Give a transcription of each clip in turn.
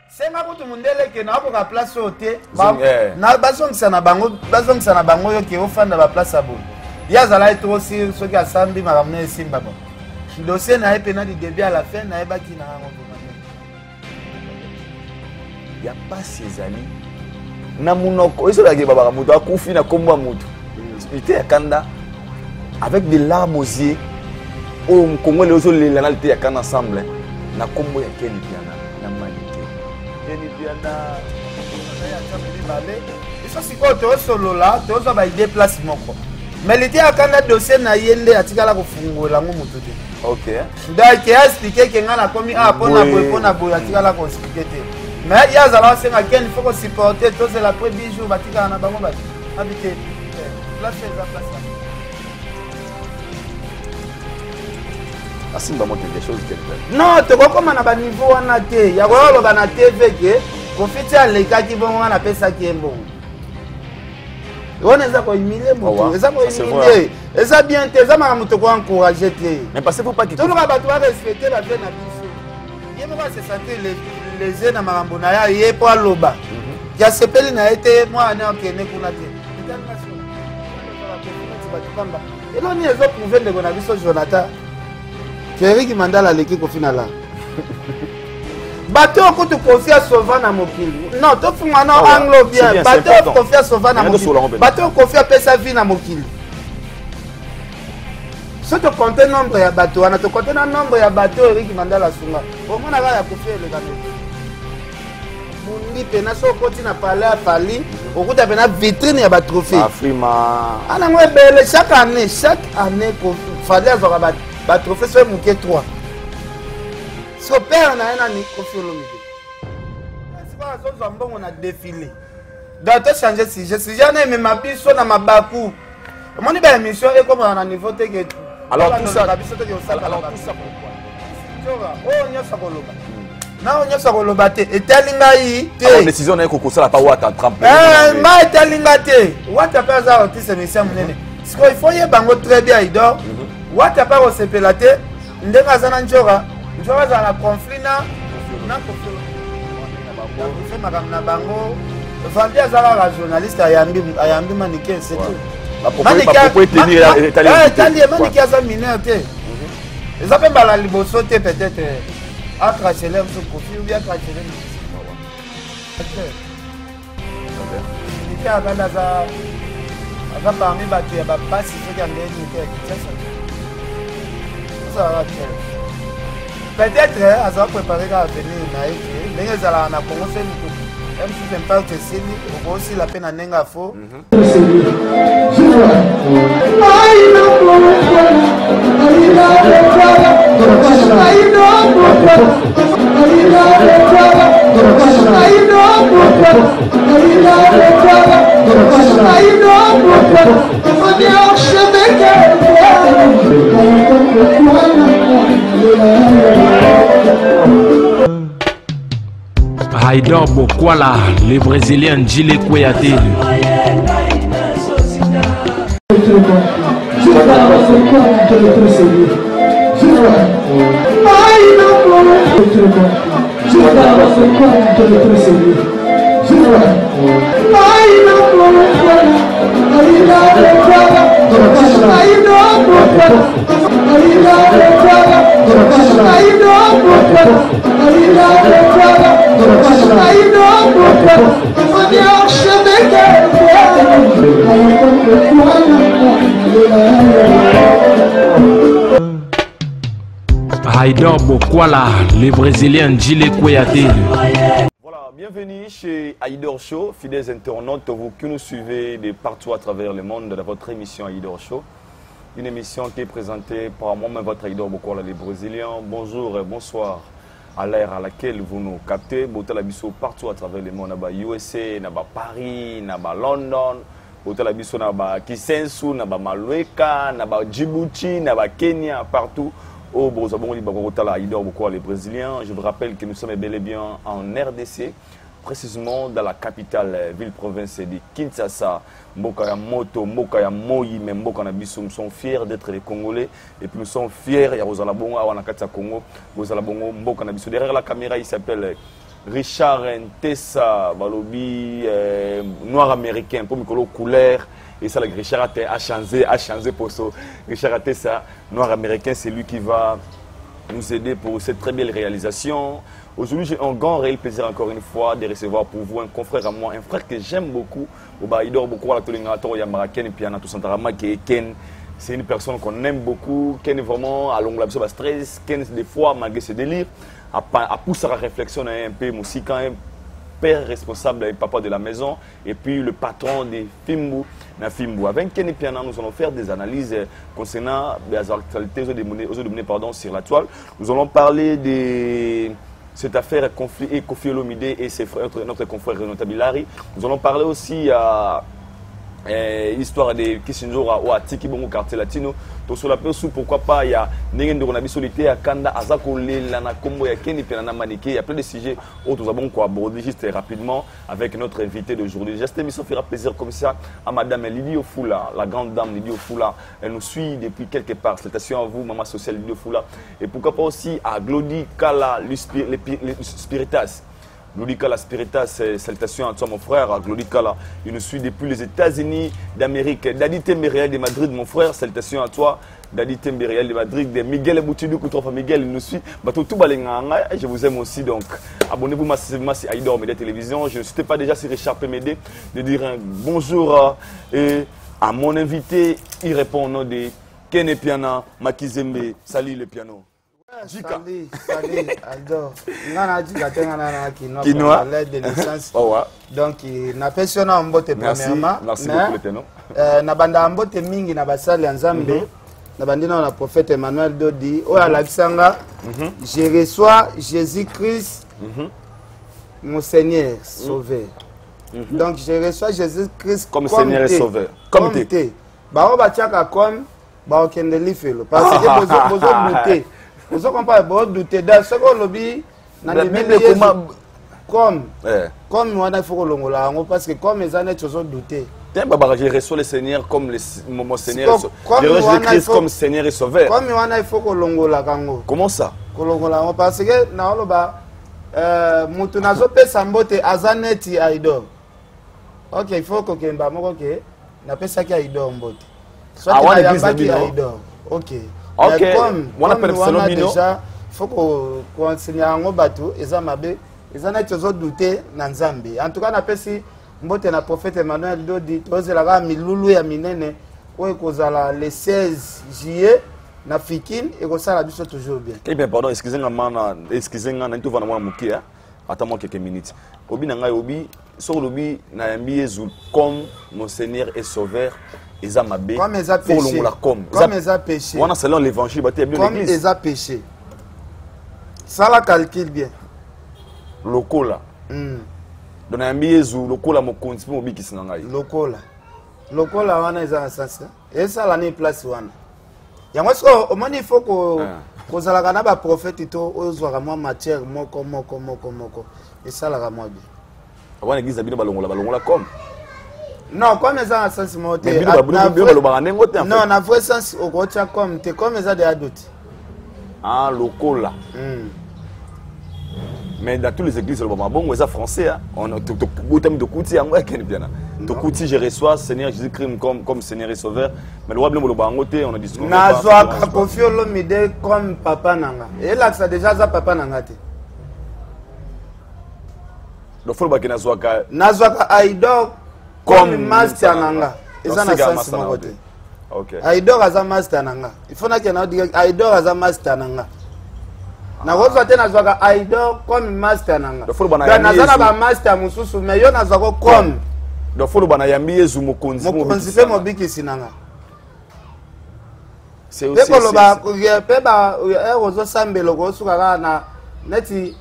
C'est ma route mondele que na ko ka place oté. Na bazongisa na bango yo ke ofanda ba place abo. Ya zala être aussi ce qui a sambi ma ramener simba bon. Dossier na epena du début à la fin na eba ki na ngo. Ya pas ces amis. Na munoko eso la ke baba mutu akufi na komba mutu. Spirité ya kanda avec des larmes aux yeux. Oh Congolais ozo le lanalité ya kanda ensemble. Na kombo ya Kenny Piana na Manike. Kenny Piana ya chameli balé. Eso siko to solo là, to zo ba idée place moko. Mais l'été à Canada dossier na yende atikala ko fungola ngo mutu te. OK. Donc il a expliqué que ngana komi a pona boya atikala ko expliquer te. Mais il y a zala c'est ngaken il faut ko supporter to c'est la premier jour batika na bango ba. Habiter. Place la place. Asimba monte des choses quelque. Non, tu vois comment on a un niveau en a été. Il y a un TV qui confie à l'écart qui vont en appeler ça qui est bon. On est à quoi humilier, mon Dieu. Et ça bien, tu as encouragé. Mais parce que faut pas que tout le monde doit respecter la vie de la vie. Il y a se sentir les aides à Marambonaya et pour Loba. Il y a ce pays qui a été moi en qui est né pour la terre. Et là, on est à prouver que on a vu ce Jonathan. Eric Mandala l'équipe au final là. Bateau que tu confies à Sauvan à Mokili. Non, tu fais maintenant anglo bien. Bateau confié à Sauvan à Mokili. Bateau confié à Pesavine à Mokili. Si tu comptes le nombre de bateaux, tu comptes le nombre de bateaux Eric Mandala Sunga. Au moins, on a confié le gars. Mundi penaso continue à parler à Fali. Au bout de la vitrine, il y a des trophées. Afrima. Chaque année, Fali a ba trophée sur mon 3. Son père n'a rien à confier au milieu. C'est pas ça on a défilé. Dans tout changer si je suis jamais mais ma biso na mabaku. Mon ni ba émission et comme on a niveau te que alors tout ça pourquoi? Oh nyosa koloba. Na nyosa koloba te etelinga yi te. La décision na ko kosala pa wata tremper. Ma etelinga te. Wata pa za artiste émission munene. Parce qu'il faut y bango très bien idor. Wata pa osepelate ndenga zana njora za la conflit na conflit na bango Fandi azala la journaliste ayambi manike c'est tout manike aza mineur te eza pe mbala liboso te peut-être akrachele mso kofi ou bien akrachele militaire akanda aza parmi bato ya bapasi soki andeni militaire peut-être à ça préparer à venir mais les ala na Congo c'est même si c'est pas que c'est aussi la peine à nenga fo Haïdor Bokwala, le Brésilien Djile Kouyaté. Haïdor Bokwala, le Brésilien Djile Kouyaté. Voilà, bienvenue chez Haïdor Show, fidèles internautes, vous qui nous suivez de partout à travers le monde dans votre émission Haïdor Show. Une émission qui est présentée par moi-même, votre Haïdor Bokwala, les Brésiliens. Bonjour et bonsoir à l'ère à laquelle vous nous captez. Botala biso partout à travers le monde, naba USA, naba Paris, naba London. Botala biso naba Kisensu, naba Malweka, naba Djibouti, naba Kenya, partout. Oh, les Brésiliens. Je vous rappelle que nous sommes bel et bien en RDC, précisément dans la capitale ville-province de Kinshasa. Mboka Moto, Mboka Moyi, mais Mboka Nabiso, nous sommes fiers d'être les Congolais et puis nous sommes fiers, il y a Rosalabongo, Awanakata Congo, Rosalabongo, Mboka Nabiso. Derrière la caméra, il s'appelle Richard Ntessa, balobi noir américain, pour me couleur. Et ça, Richard a changé pour ça. Richard Ntessa, noir américain, c'est lui qui va nous aider pour cette très belle réalisation. Aujourd'hui, j'ai un grand réel plaisir encore une fois de recevoir pour vous un confrère à moi, un frère que j'aime beaucoup. Il dort beaucoup à la Tolingato, Yamaraken et puis Anatou Santarama qui est Ken. C'est une personne qu'on aime beaucoup. Ken est vraiment à longue labso stress. Ken, des fois, malgré ses délires, a poussé à la réflexion un peu. Musique, un père responsable et papa de la maison. Et puis le patron des Fimbu. Avec Ken et Piana, nous allons faire des analyses concernant les actualités aux domaines sur la toile. Nous allons parler de cette affaire conflit et Kofi Olomide et ses frères, notre confrère Renaud Tabilari. Nous allons parler aussi à l'histoire de Kissinjora ou à Tiki Bongo quartier latino. Donc sur la personne, pourquoi pas, il y a Nengen de Ronabi Solité à Kanda, Azako Lana Kombo, Yakeni, Piana Manike. Il y a plein de sujets où nous avons aborder juste rapidement avec notre invité d'aujourd'hui. Cette émission fera plaisir comme ça à Madame Lydie Ofula, la grande dame Lydie Ofula. Elle nous suit depuis quelque part. Salutations à vous, Maman Sociale Lydie Ofula. Et pourquoi pas aussi à Glody Kala, les Spiritas. Glody Kala Spiritas, salutations à toi mon frère, à Glody Kala. Il nous suit depuis les États-Unis d'Amérique. Dadi Temberial de Madrid, mon frère, salutations à toi. Dadi Temberial de Madrid, de Miguel Boutidou, Miguel, il nous suit. Je vous aime aussi, donc abonnez-vous massivement sur Aïdor Média Télévision. Je ne suis pas déjà sur Richard Pémédé de dire un bonjour à mon invité. Il répond au nom de Ken Piana Makizembe. Salut le piano. Salut, Aldo. Quinoa de naissance. Donc, na pensiona mbote premièrement. Merci beaucoup, Teno. Na banda mbote mingi na basali Nzambe. Na bandina na prophète Emmanuel Dodi. O Alexanga. Je reçois Jésus-Christ, mon Seigneur Sauveur. Donc, je reçois Jésus-Christ comme Seigneur et Sauveur. Comme t'es. Bah, on va tchaka comme. Bah, on kende lifelo. Parce que vous douter. Vous comprenez, vous doutez dans ce que lobby comme on a fait le parce que comme les années tu as douté. Je reçois le Seigneur comme mon Seigneur. Je reçois Christ comme Seigneur et Sauveur. Comme on a fait le comment ça? Parce que na oloba mutunazo pe sambote azaneti aido. Ok, il faut que kemba moko ke na pesa ki aido mbote. Soit na yambaki aido. Ok. Ok, on a déjà, il faut qu'on enseigne à un bateau, et ça m'a dit, ils en ont toujours douté dans Zambie. En tout cas, on a pu si, le prophète Emmanuel Dodi, tous les gars, Miloulou et Minene, où ils le 16 juillet, na Fikine, et que ça, la vie toujours bien. Eh bien, pardon, excusez-moi, tout va nous manquer, attends-moi quelques minutes. Obi Nanga Obi, sur l'Obi, na Yambi comme mon Seigneur et Sauveur. Comme ils ont péché. Comme ils ont péché. On a selon l'évangile. Comme ils ont péché. Ça la calcule bien. Lokola. Donc un biaisu lokola mo konti mo biki sinangai. Lokola wana eza sasa. Et ça la ni place wana. Yango so au moins il faut que zalaka na ba prophète to ozwaka mo matière moko. Et ça la ramwa bien. Wana église bino balongola comme. Non, comme ils ont un sens moté. Non, na vrai sens au gocha comme t'es comme ils ont des adultes. Ah, lokola. Mais dans toutes les églises, le bon, ils sont français. On a tout thème de Kouti, en vrai, bien. Tout Kouti, je reçois Seigneur Jésus-Christ comme Seigneur et Sauveur. Mais le roi blanc, on a dit. Nazwa Kofi Olomide comme papa nanga. Et là, ça déjà ça papa nanga. Le faut le Nazwa Aïdo. Comme master nanga, ils ont un sens moté. Ok. Aïdor a un master nanga. Il faut que dire Aïdor a un master nanga. Na roza te na zwaka Aïdor comme master nanga. Na zana ba master mususu mais yo na zwako comme. Do folo bana yambi Yesu mokonzi pe mobiki sinanga. C'est aussi. Pe ba pe ba rozo sambelo ko suka na neti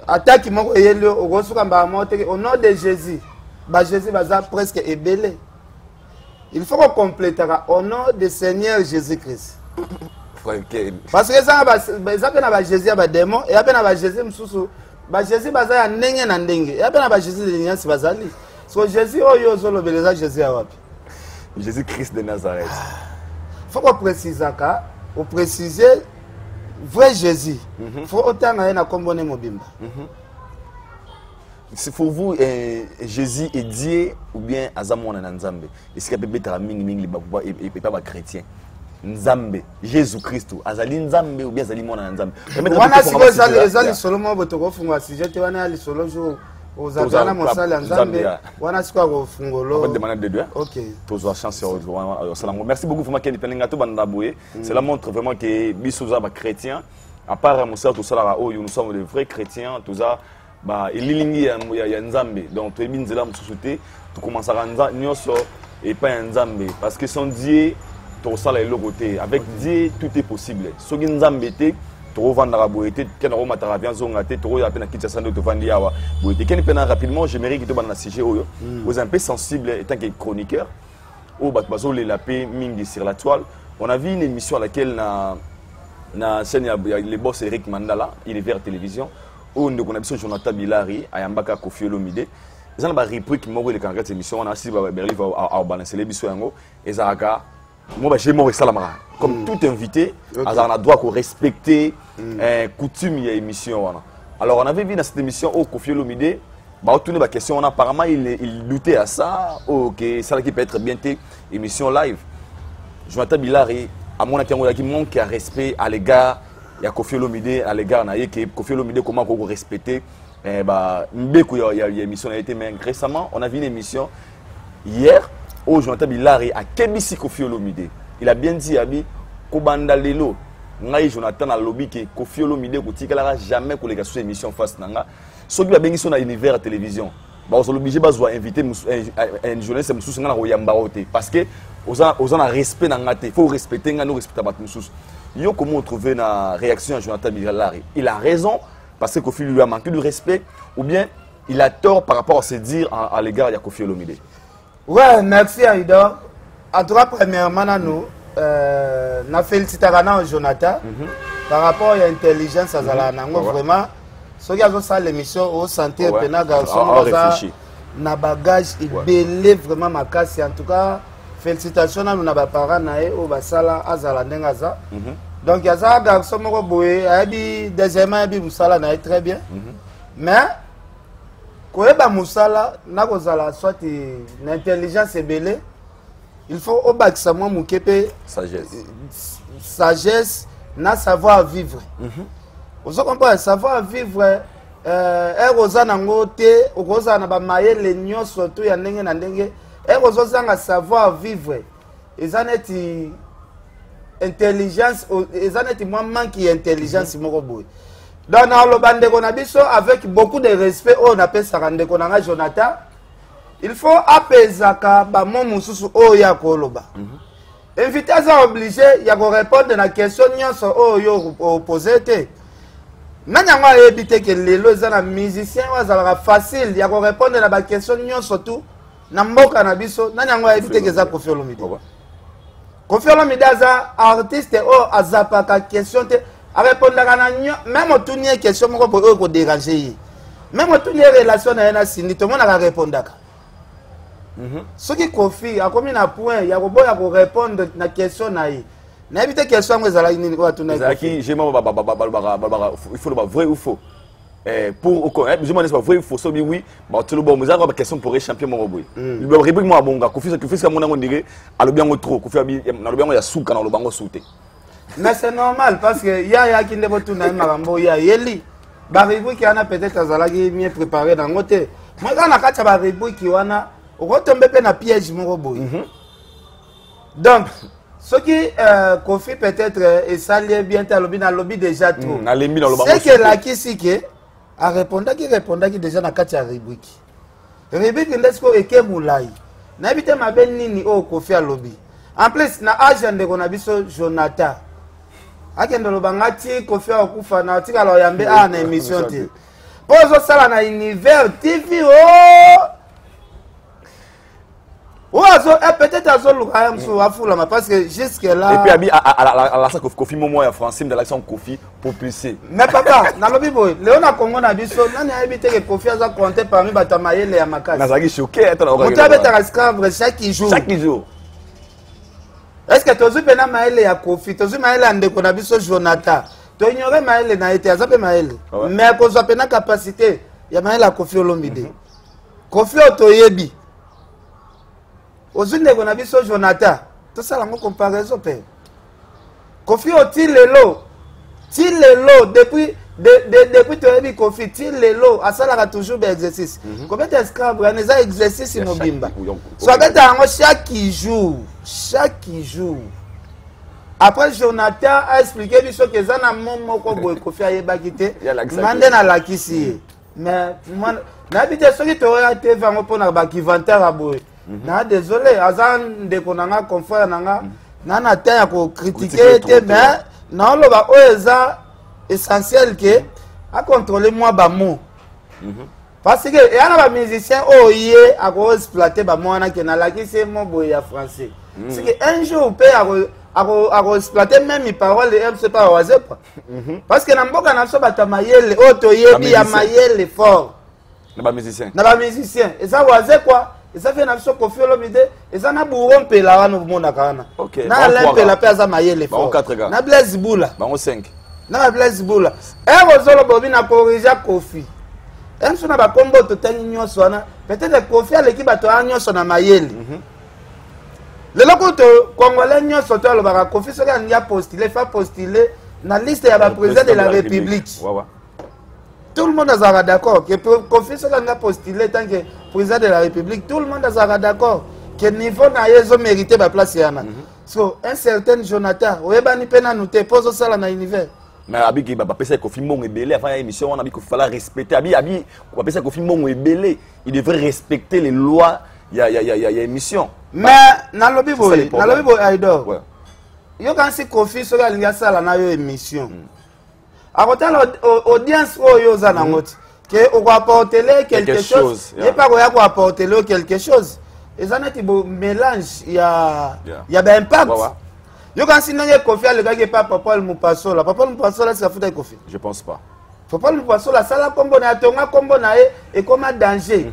attaque moko yelo ko suka ba mote au nom de Jésus. Bah Jésus va presque ébélé. Il faut qu'on complète au nom du Seigneur Jésus-Christ. Parce que ça va Jésus a démon et après Jésus msusu ba Jésus baza ndenge na ndenge et après Jésus de nyasi bazali. So Jésus oyo zolo beleza Jésus a wapi? Jésus-Christ de Nazareth. Faut qu'on précise ça, on préciser vrai Jésus. Faut autant na kombone mobimba. c'est pour vous, Jésus est Dieu ou bien Azamon en Nzambe? Est-ce qu'il y a peut-être et pas chrétien? Nzambe, Jésus-Christ, Azali Nzambe ou bien Azali Mona Nzambe? Wana siko ezali solo mo botoko funga sujet wana ali solo jo ozazana mosala Nzambe wana siko ko fungolo. On va demander de Dieu. OK. Tous chance merci beaucoup vraiment Kenny Peninga to bandaboué. Cela montre vraiment que bisoza ba chrétien à part Moussa tout ça là nous sommes de vrais chrétiens tout ça bah ililingi ya Nzambe donc tu binzela mususuté tu commences à rendre nyoso et pas Nzambe parce que son Dieu tout ça là est côté avec Dieu tout est possible so Nzambe te tu revendra boité ken ro matara bien zonga te tu ro ya pena kitsa ndo to vandi yawa boité ken pena rapidement je mérite que tu bana sujet oyo vous un peu sensible étant que chroniqueur au bazo la paix mingi sur la toile on a vu une émission à laquelle na chaîne les boss Eric Mandala il est vers télévision où on a vu Jonathan Bilari ayambaka Kofi Olomide ils ont ba réplique mo le quand cette émission on a aussi Berli va balancer les biso yango ezaka moi j'ai mon salamara comme tout invité on a droit qu'on respecter coutume et émission alors on avait vu dans cette émission au Kofi Olomide bah tourner la question on apparemment il doutait à ça OK ça qui peut être bien émission live Jonathan Bilari à mon avis, il manque un respect à l'égard de Kofi Olomide, à l'égard de Kofi Olomide, comment on respecter. Il y a une émission mais récemment, on a vu une émission hier où Jonathan Bilari a Kebisi Kofi Olomide. Il a bien dit à lui, Kobanda Lelo, Jonathan a lobby que Kofi Olomide ne jamais que les gars sur émission face nanga. Ceux qui a bien sur l'univers à télévision, on est obligé d'inviter un journaliste parce que aux a respect dans il faut respecter nous respecter tous yo comment trouver la réaction à Jonathan Bilari il a raison parce que Kofi lui a manqué de respect ou bien il a tort par rapport à se dire à l'égard de Kofi Olomide. Ouais, merci Aïda. À toi premièrement nous na féliciter Jonathan par rapport à l'intelligence vraiment ceux qui ont ça l'émission au santé pena garçon na bagage il vraiment ma casse en tout cas. Félicitations à nos parents au basala azala ndengaza. Donc yaza garçon moko boye abi deuxièmement abi musala na très bien. Mais koyeba musala na kozala soit l'intelligence ebele il faut obakisa moi mukepe sagesse na savoir vivre. Ozo comprendre savoir vivre eroza nango te okoza na ba mayele nyonso to ya ndenge na ndenge. Et vous avez savoir vivre. Ils ont une intelligence, ils ont moins manque d'intelligence. Donc, dans le bande avec beaucoup de respect, on appelle ça Jonathan. Il faut apaiser ba mon mususu o ya koloba. Invité à obligé, il y a répondre à la question nyonso o yo poser te. Nanyanga éviter que les musiciens sont facile, il y a répondre à la question nyonso tout. Namboka na biso nani éviter que ça Kofi Olomide. Kofi Olomide za artiste o azapaka question te a répondre na même tout nie question moko ko déranger. Même tout nie relation na na sindi to mona ka répondaka. Ce qui Kofi a comme na point ya ko boya ko répondre na question na yi. Na éviter question ngo ezala nini ko tuna. Zaki j'aime il faut le vrai ou faux. Pour je m'en pas vrai il faut sobi oui bah tu le bon mais avoir question pour les champions mon boy le rubrique moi bonga Kofi ça mon ngo ndire alo bien trop Kofi na lo bien ya suka na lo bango souté mais c'est normal parce que ya qui ndebo tuna makambo ya yeli ba rubrique yana peut-être azalaki mieux préparé dans ngote moi quand na kacha ba rubrique wana okotombe pe na piège mon boy donc ce qui Kofi peut-être et ça lié bien ta lobby déjà trop c'est que la qui a répondu déjà na kati ya rubrique ndesko eke mulai na ebite mabe nini o Kofi alobi en plus na agenda ko na biso Jonathan akende lobanga ti Kofi akufa na tika lo yambe na émission te pozo sala na univers TV peut-être parce que jusque là et puis à la Kofi Momo en français de l'action Kofi propulsé mais papa na lobi boy Léona Congo na biso nani a évité que Kofi a compté parmi batamayele ya makasi na zaki choqué chaque jour est-ce que tozu pena maele ya Kofi tozu maele ande ko na biso Jonathan to ignorer maele na été azape maele mais ko za pena capacité ya mayele ya Kofi Olomide. Kofi otoyebi. Ozunde ko na biso Jonathan. To sala ngo comparaison pe. Kofi oti lelo. Ti lelo depuis toyebi Kofi ti lelo asala toujours be exercice. Combien de scrabble on a exercice mobimba. Soit que chaque jour. Après Jonathan a expliqué biso que ça na moko boy Kofi ayeba kité. Mande na lakisi. Mais moi na bité soki to ya TV ngo pona ba kivanteur aboy. Na désolé azan de konanga confrère nanga na ta ya ko critiquer te mais na lo ba oeza essentiel que à contrôler moi ba mot. Parce que il y a ba musicien oye a ko exploiter ba mot na ke na lakisi mo boy ya français. C'est que un jour peut à exploiter même les paroles et c'est pas au hasard. Parce que n'importe na so bata mayele otoyebi ya mayele fort. Na ba musicien. Na ba musicien. Et ça au hasard quoi? Et ça fait na so Kofi Olomide et ça na buron pe la wana mona kana. Na lempe la pe za mayele fort. Na Blaise Boula. Ba on 5. Na Blaise Boula. Et rozolo bobi na corriger Kofi. Même si on a ba combo to tani nyoso wana, peut-être Kofi à l'équipe bato nyoso na mayele. Le lokoto congolais nyoso to lo ba Kofi so kan ya postuler na liste ya ba président de la République. Tout le monde est d'accord que Kofi so kan ya postuler tant que président de la République, tout le monde est d'accord que niveau na yezo mériter ba place yana. So un certain Jonathan, oyebani pena nous te pose ça na univers. Mais Abi va passer Kofi Mbongo ebele avant l'émission on a dit qu'il fallait respecter Abi va passer Kofi Mbongo ebele, il devrait respecter les lois, il y a émission. Mais na lobi boy Aidor. Ouais. Yo quand si Kofi so galinga sala na yo émission. A côté l'audience oyo za na ngoti que on va apporter quelque chose, et pas qu'on va apporter quelque chose. Et ça n'est pas mélange, il y a ben impact. Yo quand si n'engé Kofi le gars qui pas Papa Mupaso là, Papa Mupaso là c'est foutu Kofi. Je pense pas. Papa Mupaso là ça la combo na tonga combo na et comme danger.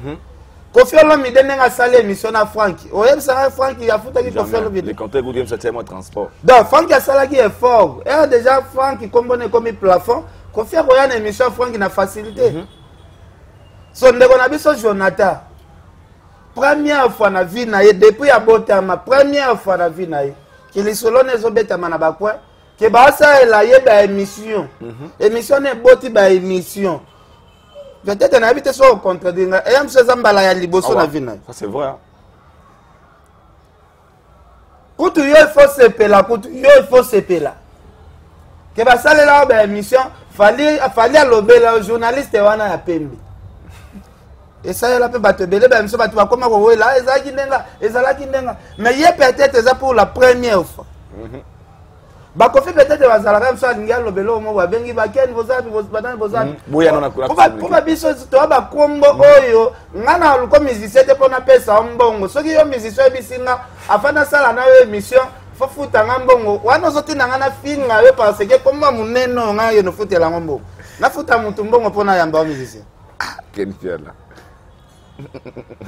Kofi Olomide nenga sale émission na Frank. Oyem ça Frank il a foutu qui Kofi Olomide. Le compteur goudem c'est tellement transport. Donc Frank a sala qui est fort. Et déjà Frank combo ne comme plafond. Kofi a une émission Frank na facilité. So ndeko na biso Jonathan. Première fois na vie na ye depuis abotama première fois na vie na ye. Que les solone ezobetama na bakwa que ba ça la ye ba émission. Émission ne boti ba émission. Peut-être na habité so contredire. Et am se zambala ya liboso na vie na. Ça c'est vrai. Kutu yo il faut se pela, kutu yo il faut se pela. Que ba ça la ba émission fallait lobela journaliste wana ya pembe. Et ça là peut battre belé ben so battu comme ko là ezaki ndenga mais hier peut-être ça pour la première fois. Ba Kofi peut-être bazala même ça linga lobelo mo ba bengi ba ken bozabi bozabi boya na kula pour biso to ba kombo oyo ngana luko musicien te pona pesa mbongo soki yo musicien bisinga afana sala na yo émission fo futa ngambongo wana zotina ngana finga yo parce que komba muneno nga yo no futela ngombo na futa mutu mbongo pona yamba musicien ken fiala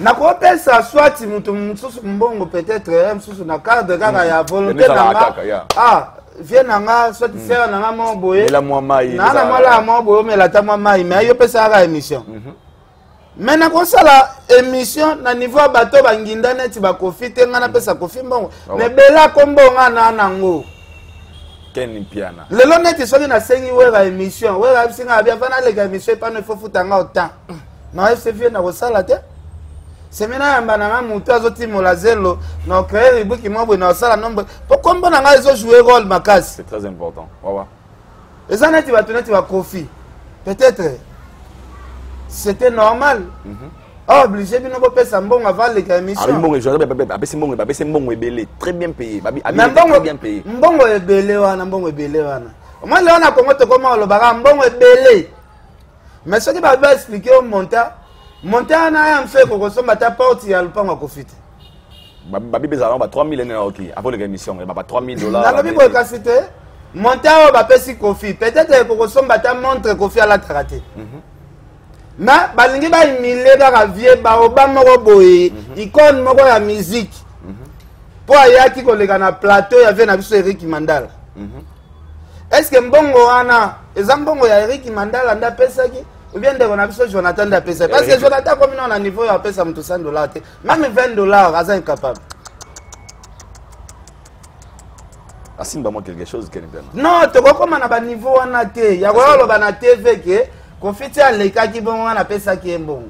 na ko pesa soit mutu mususu mbongo peut-être mususu na cadre kaka ya volonté na viens nanga soit faire nanga mo boye la moi mai na mala mo boye mais la ta moi mai mais yo pesa ka émission mais na ko sala émission na niveau bato banginda neti ba Kofi te ngana pesa Kofi mbongo mais bela kombo ngana nango ken piana lelo neti soki na sengi wera émission wera bisinga bia fana le émission pas ne faut futanga autant na FC vient na ko sala te semena yamba na mutu azotimola zelo na créer ribuki mobwe na sala nombre pourquoi mbona nga ezo jouer rôle makasi c'est très important wawa eza neti batuneti ba Kofi peut-être c'était normal obligé bino ko pesa mbongo avant le émission mbongo je abesi mbongo ebele très bien payé très bien payé mbongo ebele wana moi le wana Kongo to koma olobaka mbongo ebele mais ce qui va expliquer au monta na ya mfe ko somba ta porte ya lupango Kofi te babi bezala ba 3000 na OK avant l'émission ba $3000 na lobi ko kasite monta o ba pesi Kofi peut-être ko somba ta montre Kofi à la traité na balingi ba imile ba vie ba obama ko boye icône moko ya musique po ayaki ko leka na plateau ya vient na biso Eric Mandala est-ce que mbongo wana ezambongo ya Eric Mandala nda pesaki ou bien ndeko na biso Jonathan d'apesa parce que Jonathan comme on a niveau ya pesa mutu $100 même $20 asa incapable. Asimba moi quelque chose qui est bien. Non, tu vois comment on a ba niveau wana te. Ya ko lo ba na TV ke confiti aleka ki bon wana pesa ki bon.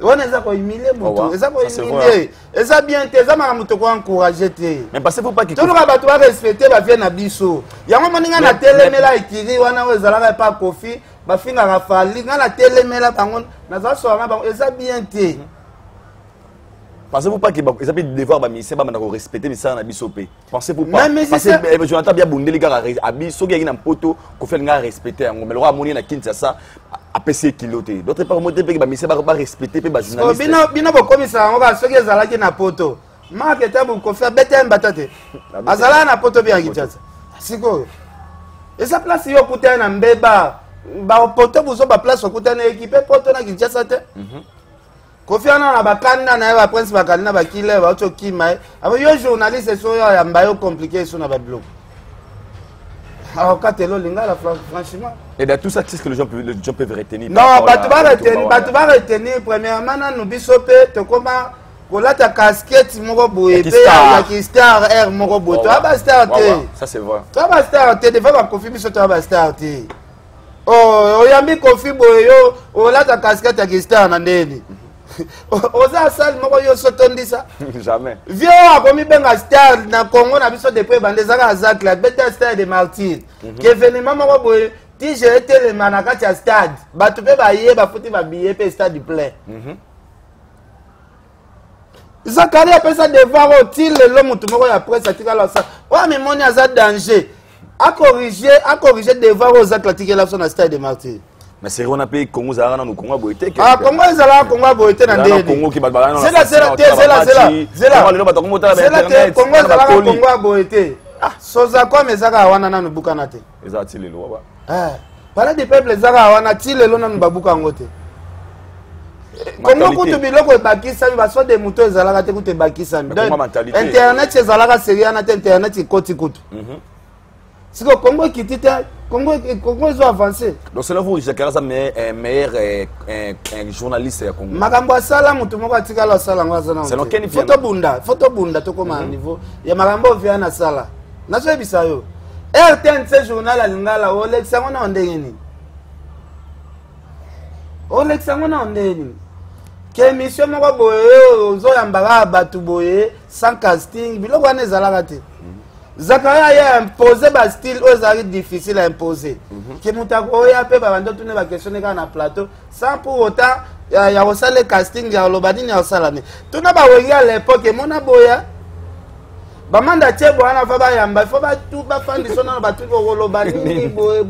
On eza ko humilier mutu, eza ko humilier. Eza bien te, eza ma mutu ko encourager te. Mais parce que faut pas que tout le monde doit respecter ba vie na biso. Yango moninga na telemela ikiri wana wezala pa kofi, ba finga rafali, na telemela bango na za so bango eza bien te. Pensez-vous pas que ils avaient devoir ba mission ba respecter mais ça na bisopé. Pensez-vous pas parce que Jonathan bien bondeli ga abi so ga na poto ko faire nga respecter ngo mais le roi moni na Kinshasa a PC kiloté. D'autre part mo te pe ba mission ba respecter pe ba journaliste. Bino bo komisa ngo ga so ga zala ki na poto. Marque tabu ko faire bete mbatate. Azala na poto bien Kinshasa. Siko. Esa place yo kuta na mbeba. Ba poto buzo ba place kuta na équipe poto na Kinshasa te. Kofi ana na bakanda na ba prince bakalina bakile ba oto kimai abo yo journaliste so ya mbayo compliqué so na ba blog. Alors katelo lingala franchement. Et dans tout ça qu'est-ce que les gens peuvent retenir? Non, batu ba retenir premièrement na nubisope to koma kolata casquette moko boye pe ya ki star air moko boto aba star te. Ça c'est vrai. To aba star te devant ba Kofi biso to aba star te. Oh, oyambi Kofi boye yo olata casquette ya ki star na ndeni. Oza sal moko yo sotondisa jamais vieux akomi benga star na Congo na biso depuis bandezaka azakla beta star de martyr que événement moko boye ti j'ai été le manakati ya stade batu pe ba ye ba futi ba billet pe stade plein Zakari apesa devoir au til le mutu moko ya presse atikala sa wa memoni aza danger a corriger devoir aux athlètes la son stade de martyr. Mais c'est on a payé Congo Zara nous Congo boité ah Congo Zara Congo boité na ndé Congo qui bat c'est là Congo Zara Congo boité ah soza kwa mezaka wana na nubukana te ezati lelo ba ah para des peuples zaka wana ti lelo na nubabuka ngote Congo kutu biloko ebakisa ba so de muto ezalaka te kutu ebakisa internet ezalaka série na te internet koti kutu si le Congo qui dit Congo ils ont avancé. Donc c'est là vous Jacques ça meilleur journaliste à Congo. Makambo sala mutu moko atika la sala ngazana. C'est donc quel photo bunda to koma niveau. Ya makambo via na sala. Na so ebisa yo. RTNC journal alingala Olexa ngona ndengeni. Olexa ngona ndengeni. Ke mission moko boye zo yambaka batu boye sans casting biloko ane zalaka te. Zakaria a imposé ba style aux arrêts difficiles à imposer. Que mutako ya pe ba bando tune ba questionner na plateau sans pour autant ya osale casting ya lobadini ya osalane. Tuna ba wengi à l'époque mona boya. Ba manda chebo ana fa ba yamba faut ba tout ba fandi sona ba tout ko lobadini boy.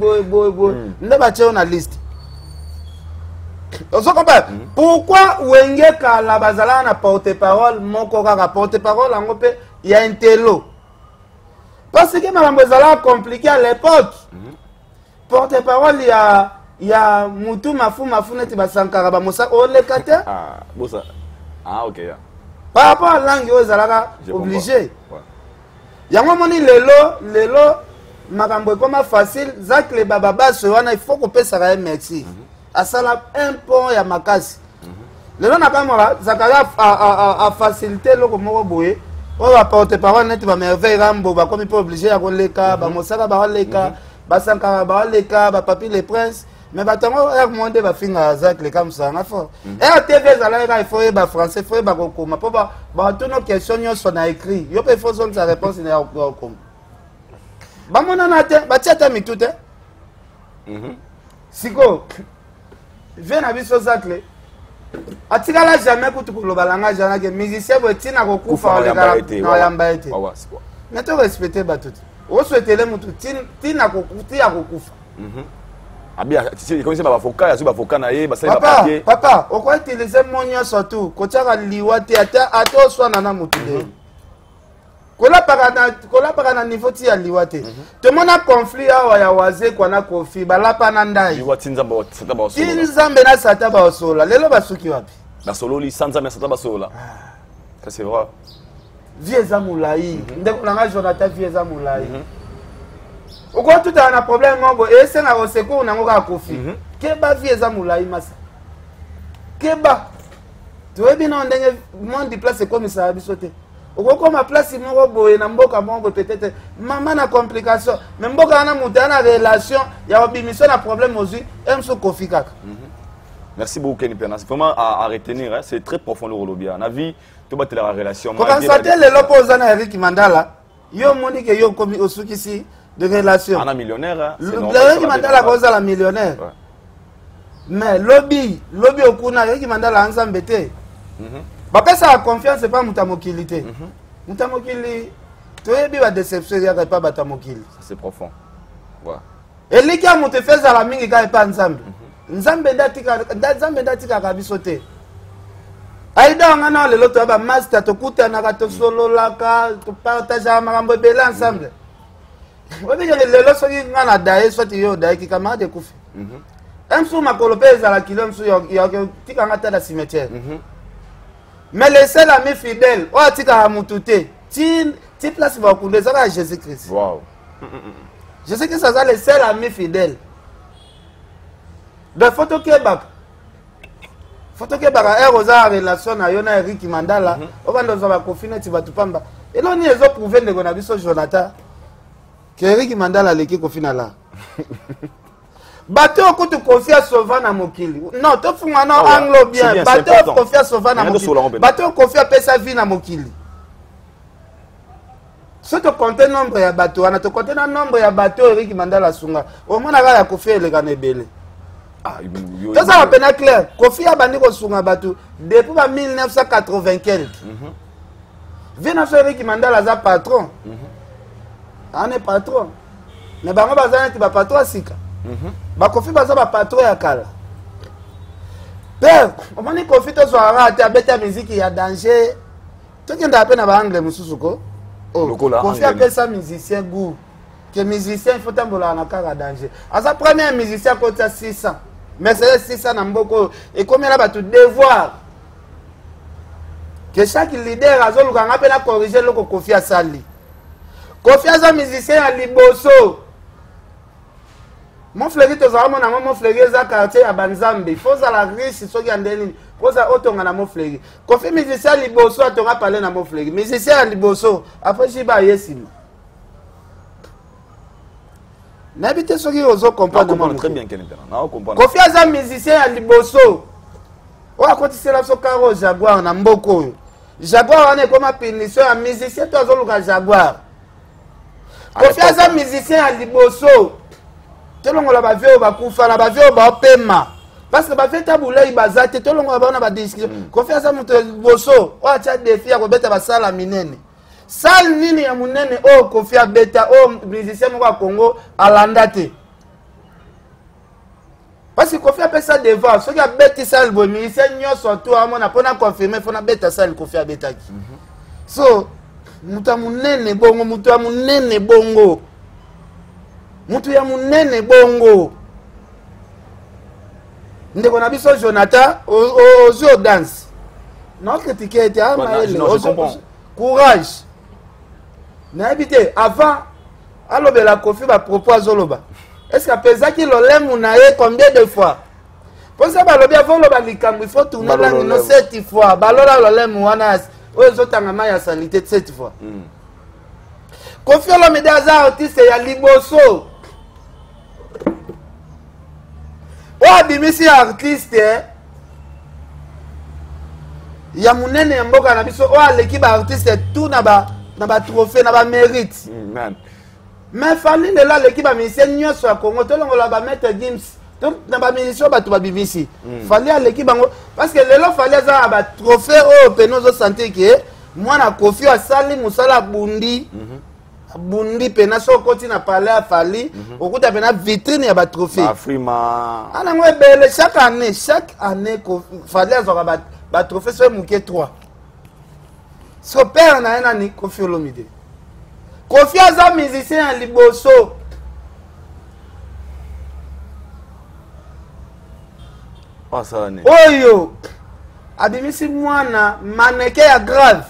Nde ba cheo na liste. Oso comprendre pourquoi wenge kala bazala na porte-parole moko kaka porte-parole en pe ya intello. Parce que Mme Bezala compliqué à l'époque. Porte-parole, il y a Moutou Mafou Neti Basankara Bamosa, on les kate. Ah, bon ça. Ah, ok. Par rapport à la langue, ils sont obligés. Il y a un moment lelo, Makambo comme facile, Zach les bababas, il faut qu'on paye ça à merci. À ça, un pont et à Makasi. Le nom n'a pas moi, Zakaria a facilité le Komoro. On va porter parole net ba merveille rambo ba comme il peut obliger à koleka ba mosaka ba koleka ba sankara ba koleka ba papi les princes mais ba tango er monde ba finga Zach les comme ça na fort RTV zala il faut ba français faut ba kokoma po ba tout nos questions sont na écrit yo pe faut son sa réponse na kokoma ba mona na te ba tiata mitute siko vient na biso Zach les atikala jamais kutu kolobalanga jana ke musicien botina kokufa na yamba ete mais to respecter batuti o souhaiter les mutu tina kokuti ya kokufa abia si comme ça ba avocat ya so ba avocat na ye ba sa ba papier papa o ko utiliser monyo surtout ko tshaka liwati ata swana na mutu de kola para na niveau ti ya liwate to mona conflit awa ya waze kwa na Kofi balapa na ndai liwati nzamba sata ba sola nzambe na sata ba sola lelo basuki wapi ba solo li sanza na sata ba sola ça c'est vrai vie za mulai ndeko na Jonathan vie za mulai uko tout na problème ngo ese na oseko na ngoka Kofi Keba vie eza moulayi masa. Keba. Tu vois bien on ndenge monde di place comme ça bisote. Okoko ma place moko boye na mboka moko peut-être maman na complication mais mboka na mutana relation ya obimission na problème aussi emso kofi kaka. Merci beaucoup Kenny Pena. C'est vraiment à retenir, hein. C'est très profond le Rolobia. On a vu tout battre la relation. Quand ça t'est le lopo na Eric Mandala, yo moni que yo comme osukisi de relation. On a millionnaire, hein. Eric Mandala cause la millionnaire. Ouais. Mais lobby okuna Eric Mandala ensemble té. Parce que ça confiance c'est pas mutamokilité. Mutamokili toyebi ba déception ya pas batamokili. Ça c'est profond. Ouais. Et lika muté fait za la mingi ka pas ensemble. Nzambe ndatika kabiso te. Aida ngana lelo to ba master to kutana to solo laka to partage makambo bele ensemble. Obi lelo so ngana dae so ti yo dae ki kama de kufi. Emsu makolo pesa la kilo msu yo tika ngata da cimetière. Mais les seuls amis fidèles, o tika hamutute. Ti place va couler ça à Jésus-Christ. Wow. Jésus-Christ ça les seuls amis fidèles. De photo Québec. Photo Québec a rosa relation na yona Eric Mandala. On va nous avoir confiné tu vas tout pamba. Et là on y est prouvé de qu'on a vu sur Jonathan que Eric Mandala l'équipe confina là. Bateau ko tu confiance souvent na mokili. Non, to fuma non anglo bien. Bateau confiance souvent na mokili. Bateau confiance pesa vie na mokili. Si tu comptes nombre ya bateau, on a te compté le nombre ya bateau Eric Mandala sunga. Au moins na ya confiance le ganebele. Tout ça va peine clair. Kofi a bandi ko sunga batu depuis 1980 quelque. Vient faire Eric Mandala za patron. On est patron. Mais bango bazana ti ba patron sika. Ba Kofi baza ba patron ya kala. Père, on m'a dit Kofi to so arate abeta musique ya danger. To kenda apena ba anglais mususu ko. Oh, Kofi appelle ça musicien goût. Que musicien il faut tambola na kala danger. Asa premier musicien côté 600. Mais c'est 600 na mboko et combien là ba tout devoir. Que chaque leader azoluka ngape na corriger loko Kofi asali. Kofi aza musicien à Liboso. Mon frère to za mona mon frère za quartier ya Banzambe. Il faut za la riche soki andeni. Faut za otonga na mon frère. Kofi musicien à Liboso atonga parler na mon frère. Musicien à Liboso après jiba yesima. N'habitez ce qui oso comprendre très bien Kenny Pena. Na comprendre. Kofi aza musicien à Liboso. O akotisi la so karo Jaguar na mboko oyo. Jaguar ane comme punition à musicien to azoluka Jaguar. Kofi aza musicien à Liboso. Tolongo la ba vieux ba kufa la ba vieux ba pema. Parce que ba vieux tabulei bazate tolongo ba na ba discussion. Kofi aza muto Liboso. O acha défi ya kobeta ba sala minene. Sal nini ya munene o Kofi abeta o musicien mo kwa Congo alandate. Parce que Kofi appelle ça devant. Ceux qui a bêté ça le bon musicien nyoso tout à mon a pas confirmé faut na bêta ça le Kofi abeta ki. So mutu ya munene bongo mutu ya munene bongo. Mutu ya munene bongo. Ndeko na biso Jonathan ozo dance. Non critiquer était à courage. Na habité avant alobela Kofi ba propose oloba. Est-ce que pesaki lolemu na ye combien de fois? Pour ça ba lobi avant loba likambo il faut tourner la no 7 fois. Ba lola lolemu wana ozo tangama ya salité 7 fois. Kofi olomide aza artiste ya Liboso. O abimisi artiste ya munene ya mboka na biso o aleki ba artiste tout na ba trophée na ba mérite. Mais fallait de là l'équipe a mis nyonso ya Congo tolongo la ba mettre Gims donc na ba mission ba to ba bibisi. Fallait à l'équipe parce que lelo fallait za ba trophée o penozo santé que moi na Kofi asali musala bundi. Bundi pena so koti na palais a fali okuta pena vitrine ya ba trophée. Afrima. Ana ngwe bele chaque année fallait za ba trophée so muke 3. So père na ena ni Kofi Olomide. Kofi aza musicien à Liboso. Oh ça ne. Oyo. Abimisi mwana maneke ya grave.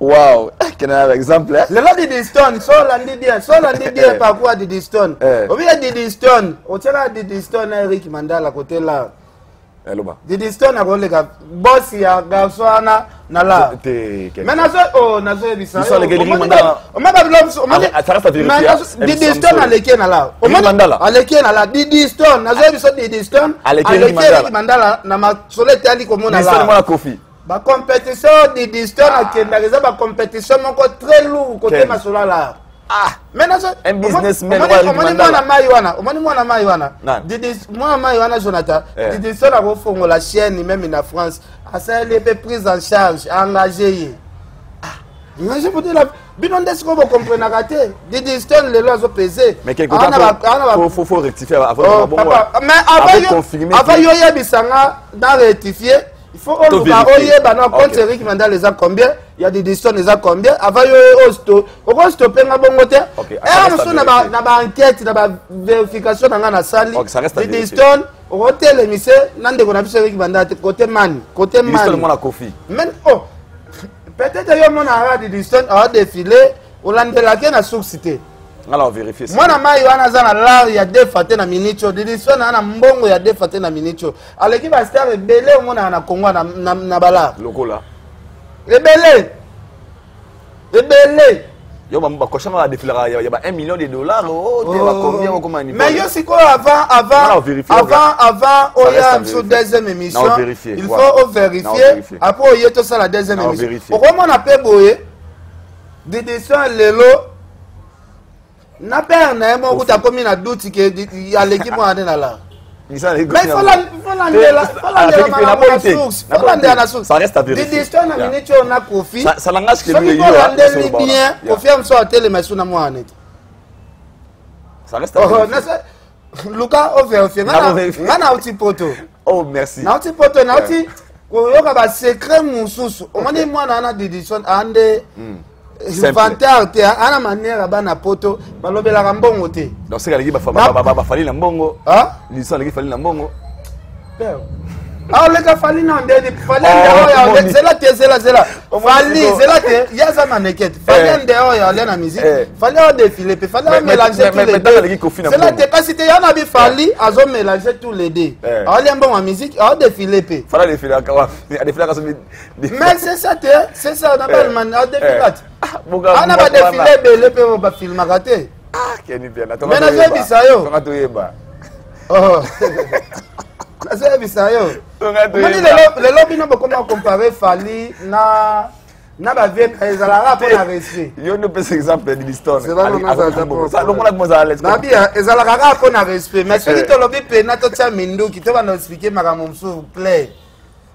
Waouh, quel est l'exemple? Le lot de Diddy Stone, so landi bien par quoi Diddy Stone. Au milieu de Diddy Stone, au tient de Diddy Stone, Eric Mandala côté là. Diddy Stone a volé gars, boss ya garçon na là. Mais nazo ebisa. Ils sont les galeries Mandala. On m'a pas ça reste à vérifier. Diddy Stone a lequé na là. On Mandala. A lequé na là. Diddy Stone, nazo ebisa Diddy Stone. A lequé Mandala na ma solete ali comme on a là. Diddy Stone moi la Kofi. La compétition de Diddy la compétition très lourde côté masolo là. Maintenant un businessman Jonathan Diddy Stone a refondé la chaîne même en France. A ça elle est prise en charge, engagée. Mais je peux dire la binon de ce qu'on comprend na raté. Diddy Stone les lois ont pesé. Mais quelque chose faut rectifier avant bon. Mais avant yoya bisanga dans rectifier. Il faut qu'on compte Eric Mandala les a combien? Il y a des distances les a combien? Avant on stopper na bon côté. Et on na ba enquête, na ba vérification na na sali. Des distances on hôtel émission nande ko na biso Eric Mandala côté man. Distances moi la Kofi. Mais oh peut-être yo mon ara des distances a défilé Olandela ke na succité. Alors vérifier ça. Moi na mai wana za na lar ya defate na minicho Diddy Stone na mbongo ya defate na minicho aleki ba star rebelle mona na Congo na bala lokola rebelle yo ba koshanga la défiler ya ba 1 million de dollars oh te va combien comment il mais yo siko avant oya sur deuxième émission il faut vérifier après oya to ça la deuxième émission pourquoi on appelle boye Diddy Stone lelo na père na mo kuta komi na doute que ya l'équipe mo ande na la mais faut la ça reste à vérifier Diddy Stone na minute on a Kofi ça langage que lui yo bien confirme so télé mais sous na mo ane ça reste à vérifier Luka o vérifier na uti poto oh merci na uti poto na uti ko yo ka ba secret mususu o moni mo na Diddy Stone ande inventaire te ana manière bana poto balobela ka mbongo te donc c'est que ba fali na mbongo li sont les fali na mbongo père le ka fali na ndedi fali ya zela fali zela te ya za manekete fali ndeo ya le na musique fali o défiler pe fali mélanger tous les deux zela te kasi te ya na bi fali azo mélanger tous les deux ali mbongo musique o défiler pe fali défiler ka défiler ka mais c'est ça na ba man o défiler ana ba défilé belé pe ba film raté keni bien mais na je bisayo tonga toyeba na je bisayo tonga toyeba le lobby no comment comparer Fali na ba vie ezala pour na respect yo no pese exemple de Diddy ça donc on a l'aise na bien ezala kaka pour na respect mais celui to lobby pe na to tia mindu ki to ba na expliquer makambo mso clair.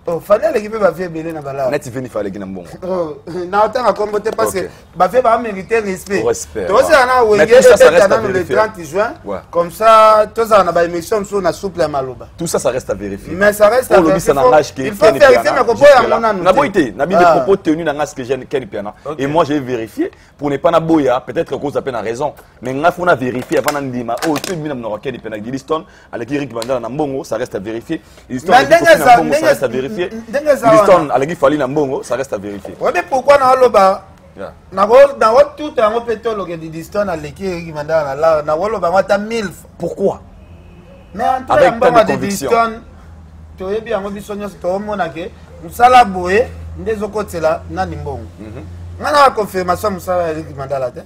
Oh, fallait l'équipe va faire belé na bala. Net venu fallait que na mbongo. Oh, na autant à combattre parce que va faire va mériter respect. Respect. Toi ça na wenge le 30 juin. Comme ça, toi ça na ba émission sur na souple à Maloba. Tout ça reste à vérifier. Mais ça reste à vérifier. Il faut vérifier mais propos ya mona nous. Na boité, na bien des propos tenus dans ce que j'ai Ken Piana. Et moi j'ai vérifié pour ne pas na boya, peut-être que cause à peine a raison. Mais na faut na vérifier avant ndima. Oh, tu bien na Ken Piana Diddy Stone avec Eric Mandala na mbongo, ça reste à vérifier. Diddy Stone ça reste à vérifier. Diddy Stone à l'équipe Fali Nambongo, ça reste à vérifier. Oui, mais pourquoi dans Loba dans tout un pétole que Diddy Stone à l'équipe Mandala na Loba mata 1000. Pourquoi? Mais avec tant de conviction. Tu es bien en bisogno to mona ke musala boye ndezo kotela na nimbongo. Ngana confirmation musala l'équipe Mandala te.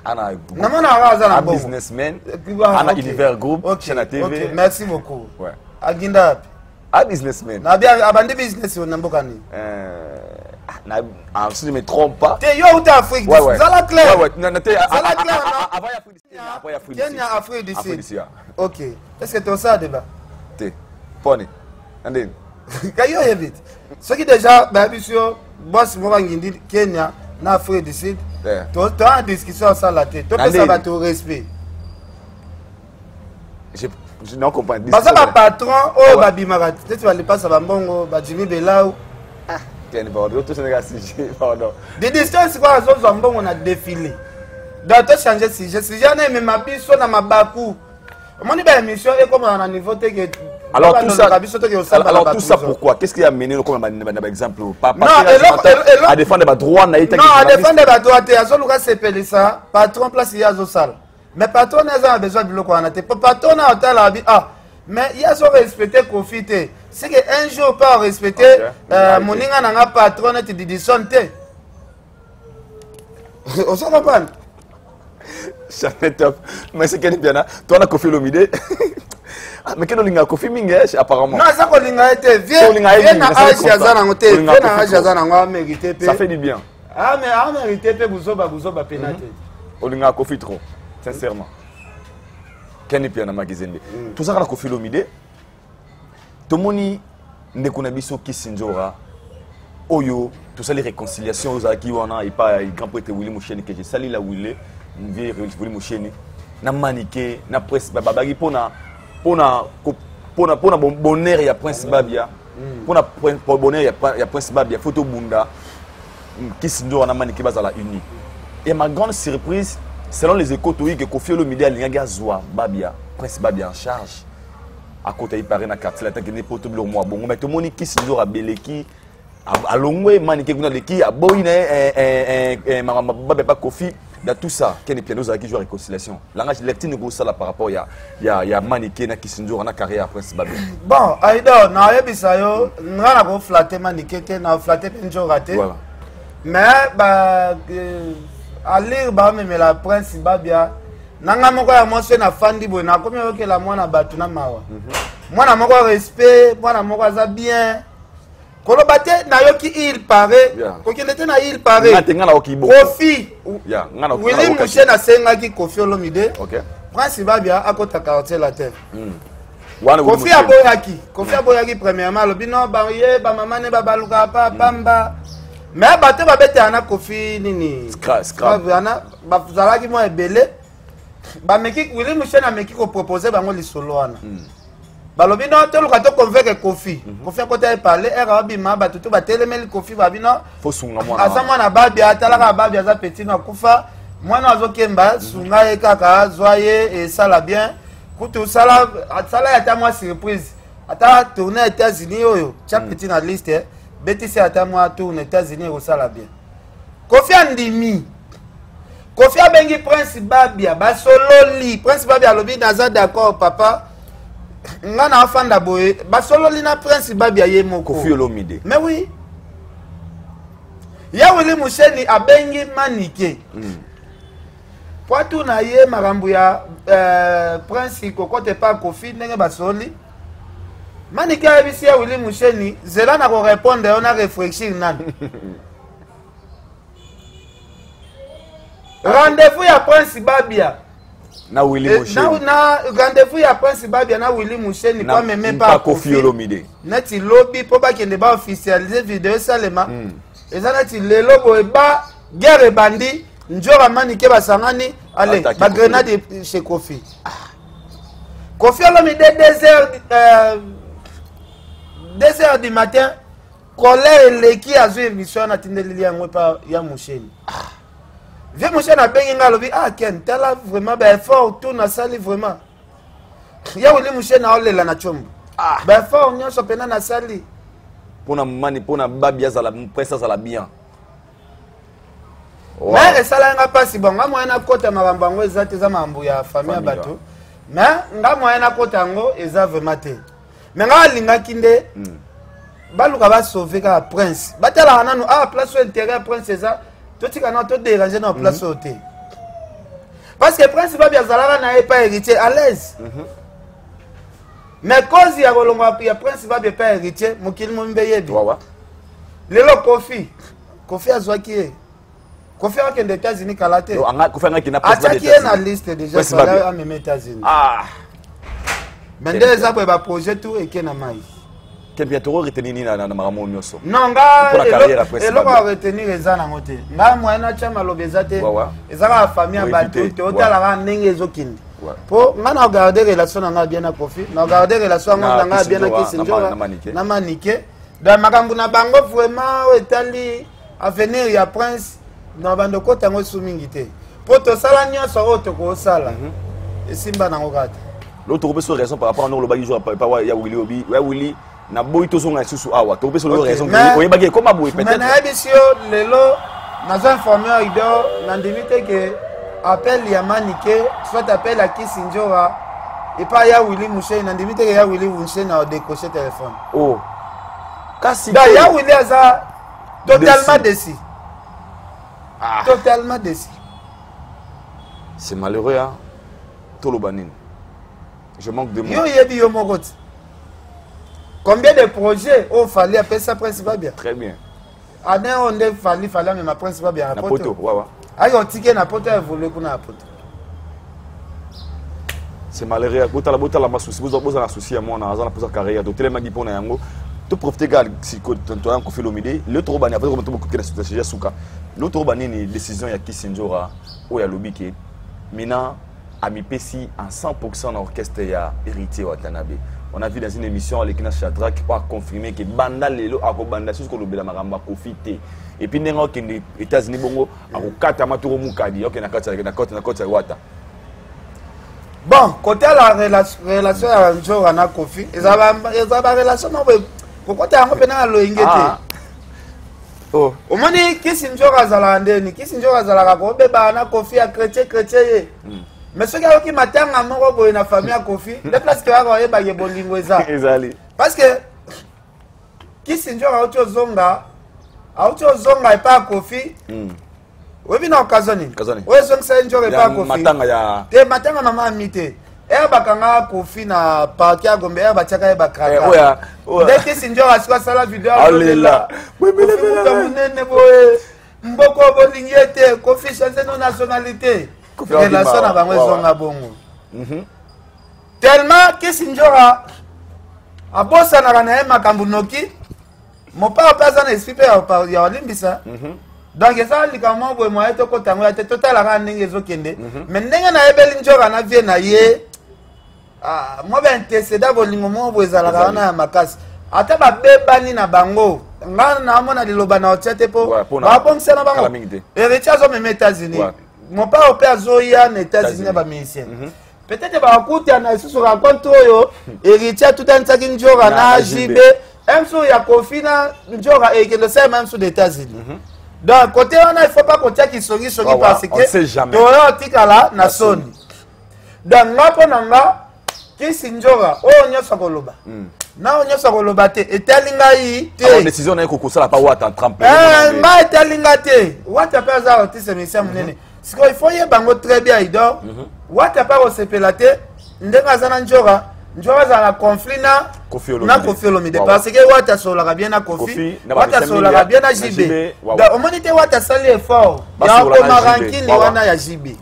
Ana un businessman, Ana Univers Group, Chana TV. Merci beaucoup. Ouais. Aginda. Un businessman. Na bien abandi business on mbokani. Si je ne me trompe pas. T'es yo ou Afrique. Zala clair. Ouais, non, Zala clair. Avant Afrique. Après Afrique. Kenya Afrique d'ici. OK. Est-ce que tu as ça débat? T'es. Pone. Andeni. Kayo yebit. Ce qui déjà ba biso boss mo ngindi Kenya na Afrique d'ici. Tu as une discussion ça la tête. Tu peux ça va te respect. Je n'en comprends pas. Parce que ma patron, oh, Babimara, tu vas aller passer à Bambongo, Jimmy Belaou. Ah, pardon, tout Sénégal, pardon. Des distances, c'est quoi, on a défilé. Donc, tu as changé de sujet. Si j'en ai, mais ma bille, dans ma bakou. Mon émission est comme on a niveau que Alors tout ça pourquoi? Qu'est-ce qui a mené comme un exemple? À défendre les droits. Non, à défendre les droits. Il y a CPL ça. Patron place il y a Zosal. Mais patron a besoin de l'eau. Patron a ah. Mais il y a son respecté profiter. C'est qu'un jour pas respecter mon inga n'a patron et de santé. On s'en comprend. C'est top. Mais c'est quel bien. Toi on a Kofi Olomide. Mais quel linga Kofi Mingesh apparemment. Non, ça ko linga était viens na âge ya zana ngote. Viens na âge ya zana ngo mérité pe. Ça fait du bien. Ah mais a mérité pe buzoba penate. Olinga Kofi trop sincèrement. Quel bien na magazine. Tout ça na Kofi Olomide. Tomoni ndekuna biso Kisinjora. Oyo, tout ça les réconciliations aux acquis wana et pas grand prêtre Willy Moucheni que j'ai sali la Willy, Willy Moucheni. Na maniqué, na presse babagi pona bonheur ya prince Babia. Pona bonheur ya prince Babia photo bunda. Kisinjora na maniqué bazala uni. Et ma grande surprise, selon les échos que Kofi Olomide alinga zwa Babia, prince Babia en charge. À côté il paraît na quartier la tant que n'importe le mois bon mais tout monde Kisinjora beleki à l'ongwe maniqué kuna leki a boyine maman baba Kofi dans tout ça quel est piano qui joue réconciliation langage lectine go ça là par rapport ya maniqué na Kisinjora na carrière prince Babia bon aido na yebisa yo ngana ko flatter maniqué te na flatter penjo raté voilà mais ba aller ba même la prince Babia nanga moko ya mwase na fandi boy na komi yoke la mwana batu na mawa mwana moko respect mwana moko aza bien kolobate na yoki il paraît kokendete na il paraît Kofi Willy Moucheni na senga ki Kofi Olomide prince Babia akota quartier la terre Kofi aboyaki premièrement lobino ba ye ba mama ne ba baluka pa pamba mais bato ba bete ana Kofi nini scrap ana ba zalaki mo ebele ba meki Willy Moucheni ameki ko proposer bango lisolo wana balobi non to luka to convaincre Kofi Kofi akota parler era bima ba tutu ba telemeli Kofi ba bino fo sunga mwana asa mwana Babia atalaka Babia za petit na kufa mwana azokemba sunga ye kaka zoye et ça la bien kutu sala ya ta moi surprise ata tourner États-Unis oyo cha petit na liste beti se ata moi tourner États-Unis au sala bien Kofi andimi Kofi abengi prince Babia ba sololi prince Babia lobi naza d'accord papa ngana afanda boye ba sololi na prince Babia ye moko Kofi Olomide mais oui ya Willy Moucheni abengi maniqué poitou na ye marambu ya prince kokote pa Kofi ndenge ba soli maniqué abisi ya Willy Moucheni zela na ko répondre on a réfléchir nan rendez-vous ya prince Babia na Willy Moucheni na rendez-vous ya prince Babia na Willy Moucheni pas même pas Kofi Olomide neti lobby po ba kende ba officialiser vidéo salema ezanati lelo boye ba guerre bandi njora maniqué basangani allez ba grenade chez Kofi Kofi Olomide 2h du matin colère leki azu émission na tindeli yango pa ya Moucheni Vieux Moucheni a bengi nga lobi Ken tala vraiment ba effort tout na sali vraiment ya Willy Moucheni a olela na chombo ba effort nyonso pena na sali pona Babia za la presse za la bien mais esala nga pasi bon nga moyena kota mabamba ngo ezate za mambu ya famille bato mais nga moyena kota ngo eza vraiment te mais nga linga kinde baluka ba sauver ka prince batala nanu place intérêt prince eza tout quand on te déranger dans place sauter parce que prince Babia zalaka na pas héritier à l'aise mais cause ya kolonga ya prince Babia pas héritier mokili mombe yebi lelo Kofi azwaki Kofi akende aux États-Unis kalate ataki na liste déjà sur la même États-Unis mais déjà pour ba projet tout et na mai que bientôt retenir na maramo nyoso non nga eloko retenir eza na ngote nga moyena chama lobezate ezaka famille bato te otala ndenge ezokindi po nga na regarder relation na bien na Kofi na regarder relation na nga bien na Kisinjora na maniqué dans makambu na bango vraiment etali avenir ya prince na bando kota ngo sumingi te po to sala nyonso oto ko sala esimba na ngokata L'autre raison par rapport à nous le bagage pas ya Willy Obi, ouais Willy na boy to zonga susu awa. Tu peux raison que oui bagage comme boy peut-être. Mais na ebisio lelo nazo informer ido na ndimite que appel ya Manike soit appel à Kisinjora et pas ya Willy Mouché na ndimite que ya Willy Mouché na décrocher téléphone. Oh. Kasi da ya Willy aza totalement déçu. Totalement déçu. C'est malheureux hein. Tolobanine. Je manque de mots. Yo yebi yo mokoti. Combien de projets au fallait appeler ça principal bien? Très bien. Année on est fallait mais ma principal bien na poto. Ouais ouais. Ayo ticket na poto évoluer kuna poto. C'est malheureux. Bota la souci. Vous avez un souci à moi dans la pour carrière. Donc tellement pour na yango. Tu profiter gal si tu as fait l'omidé. Le trop bani après comme tu que la stratégie souka. Le trop bani ni décision ya Kisinjora ou ya lobiki. Maintenant à mi-pessi en 100% dans l'orchestre ya héritier Watanabe. On a vu dans une émission avec Lekina Shadrack qui a confirmé que banda lelo a banda sur ko lobela maramba profiter. Et puis nengo que les États-Unis bongo a kata maturo mukadi. OK na kota wata. Bon, côté la relation à Njora na Kofi, ils avaient relation pourquoi tu as un peu dans le ingété. Oh. Au moment où Kisinjora Zalande, Kisinjora Zalaka beba na Kofi a chrétien. Mais ce qui matin à mon robot na famille à Kofi, les places que va y ba yebolingo eza. Parce que Kisinjora auto zonga et pas Kofi. Oui bien occasionné. Oui zonga c'est Njora et pas Kofi. Matanga ya. Te matanga maman mité. Et bakanga Kofi na parquet à Gombe ba chaka e bakraka. Dès que Kisinjora soit ça la vidéo. Alléluia. Oui Mboko bolingete Kofi change nos nationalités. Relation na bango zonga bongo. Tellement Kisinjora abosa na kana e makambu noki mon père pas en esprit ya olimbisa. Donc ça likamo boy moye to kotango ya te total la ndenge zokende. Mais ndenge na ebeli Njora na vie na ye mo ba interceda bolingo mo bozala kana ya makasi. Ata ba bebani na bango. Ngana na mona liloba na otete po. Ba pongisa na bango. Héritier zo meme États-Unis. Mon père au père Zoya aux États-Unis ba musicien. Peut-être ba kuta na susu raconte oyo héritier tout un tsaki Njora na JB. Même sous ya Kofi na Njora et que le sait même sous les États-Unis. Donc côté on il faut pas côté qui sogi parce que on sait jamais. Toyo tikala na Sony. Donc ngapo nanga Kisinjora o nyoso koloba. Na o nyoso koloba te etelinga yi te. La décision na ko kosala pa wata tremper. Ma etelinga te. Wata pa za artiste monsieur munene. Siko il faut y bango très bien idor. Wata pa osepelate ndenga zana Njora. Njora za la conflit na Kofi Olomide parce que Wata sola bien na Kofi, Wata sola bien na JB. Donc au monité Wata sali effort. Ya ko marankini wana ya JB.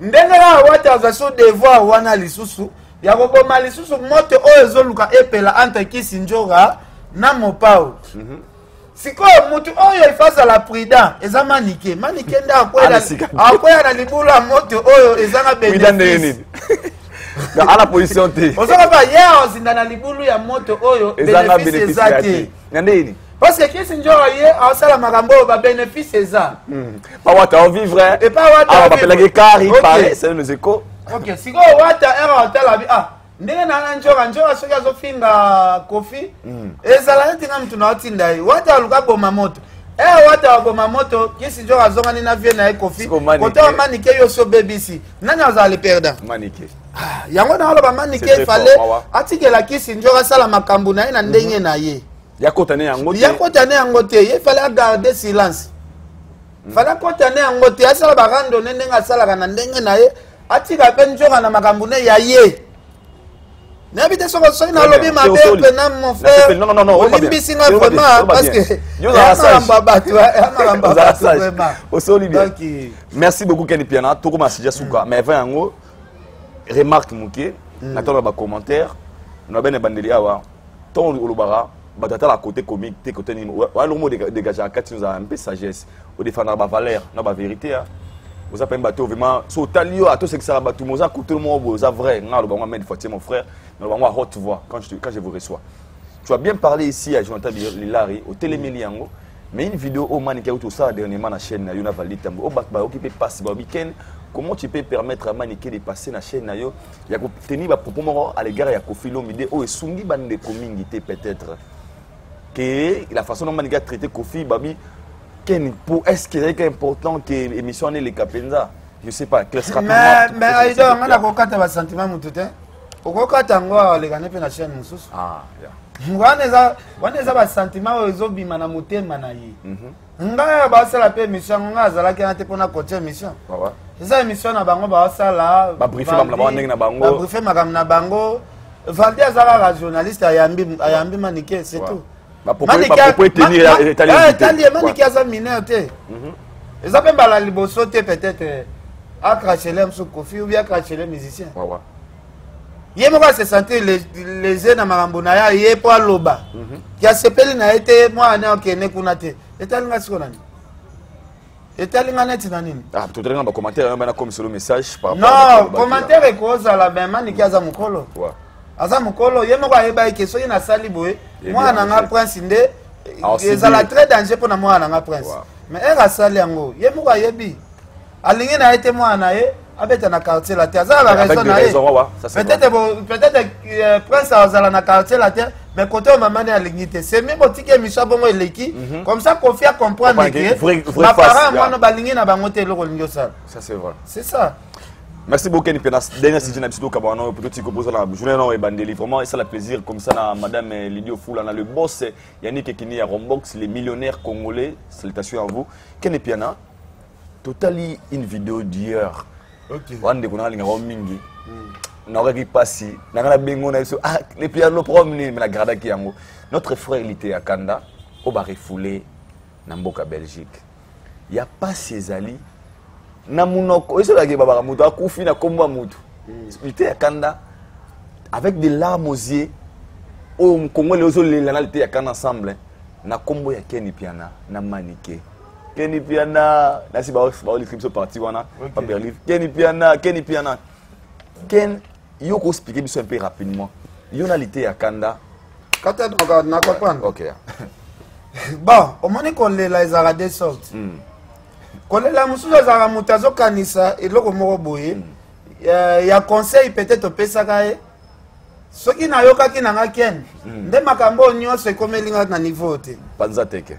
Ndenga Wata za so devoir wana lisusu. Ya ko boma lisusu moto oyo ezoluka epela entre Kisinjora na Mopao. Siko mutu oyo ifaza la prudent eza Manike nda akwela na libula moto oyo ezanga bénéfice. À la position T. On sera pas hier on na libulu ya moto oyo bénéfice ezaki. Ngandeni. Parce que Kisinjora yé a sala makambo ba bénéfice eza. Pas Wata vivre et pas Wata. On va appeler Gekari pareil c'est nos échos. OK, siko Wata era hôtel abi ndenge na Njora soki azofinga Kofi ezala neti nga mtu na otinda ye Wata aluka boma moto Wata boma moto Kisinjora azonga ni na vie na ye Kofi kote wa Manike yo so bebisi nani azala le perdant Manike yango na oloba Manike fallait atikela Kisinjora sala makambu na ye na ndenge na ye yakotane yango te ye fallait garder silence fallait kotane yango te asala barando ndenge asalaka na ndenge na ye atika pe Njora na makambu na ya ye. N'habite sur le sol, n'a lobby ma belle, mon frère. Non, Olimbisi nga vraiment parce que merci beaucoup Kenny Piana, tout comme Asija Souka. Mais enfin en gros, remarque Mouké, n'attends pas commentaire. Nous avons bandeli awa, ton olobara, batata la côté comique, t'es côté nimo. Ouais, le mot dégager à 4 nous a un peu sagesse, au défendre la valeur, la vérité. Vous avez un bateau vraiment sur talio à tout ce que ça bateau vous a coûté le mot vous a vrai non le bon moment fois mon frère non le bon haute voix quand je vous reçois tu as bien parlé ici à Jonathan Lilari au Téléméliango mais une vidéo au Manike tout ça dernièrement la chaîne Yuna Valid Tambo au bac ba occupé passe ba week-end comment tu peux permettre à Maniké de passer na chaîne na yo ya ko tenir ba propos à l'égard ya Koffi Olomide o esungi bande communauté peut-être que la façon dont Maniké a traité Koffi babi est-ce qu'il est important que l'émission ait les Kapenza? Je sais pas, classe rapidement. Mais Aïdo, on a kokata ba sentiment mututé. Okokata ngo les gagner pe na chaîne mususu. Ah, waneza ba sentiment ozo bima na motema na yi. Nga ba sala pe émission nga azala ki na te pona côté émission. Ouais. Eza émission na bango ba sala ba briefer ba ndenge na bango. Ba briefer makam na bango. Valdi azala journaliste ayambi Maniké, c'est tout. Maniké aza mineur te. Eza pe bala liboso te peut-être à cracher l'homme sur Koffi ou bien cracher les musiciens. Il m'a se sentir les aides à Marambonaya, il est pas loba. Qui a sepelé n'a été moi en qui n'est qu'on a été. Et tel n'a ce et tel n'a net nanine. Ah, tout le monde va commenter un comme sur le message. Non, commentaire est cause à la ben Maniké Azamukolo. Azamukolo, il m'a ébahé que soyez na saliboué. Moi, on a prince indé. Ils ont la très danger pour moi, on a prince. Mais elle a salé en haut. Il m'a ébahé. Aligné n'a été moi en aïe. Avec un quartier la terre, ça la raison peut-être prince à la quartier la terre, mais côté maman est à l'unité. C'est même petit que Michel Bongo est l'équipe. Comme ça, qu'on fait comprendre que ma parent, moi, nous baligner na bangote le rôle ça. Ça c'est vrai. C'est ça. Merci beaucoup Nipenas. Dernière session d'habitude au Cabano, peut-être que vous la journée non et bandeli. Vraiment, c'est le plaisir comme ça na Madame Lydio Foula, na le boss Yannick Kini à Rombox, les millionnaires congolais. Salutations à vous. Ken Piana, totally une vidéo d'hier. Wande kuna linga mingi na regi passi na ngala bengo na biso ah les piano promener mais la grada ki yango notre frère il était à Kanda au ba refoulé na mboka Belgique ya pas Césali na munoko eso la ke baba mutu akufi na komba mutu il était à Kanda avec des larmes aux yeux au Congolais ozo le la était à Kanda ensemble na kombo ya Ken Piana na Maniké Ken Piana, là c'est l'inscription partie wana, pas berlif. Ken Piana. Ken, yo ko expliquer un peu rapidement. Yo na lité à Kanda. Quand on na comprendre. OK. Bon, au moment qu'on les la des sortes. Quand la musuza za mutazo kanisa eloko moko boye. Ya conseil peut-être pesa kae. Soki na yoka ki na Ken. Nde makambo nyonso komelinga na niveau te. Panza teke.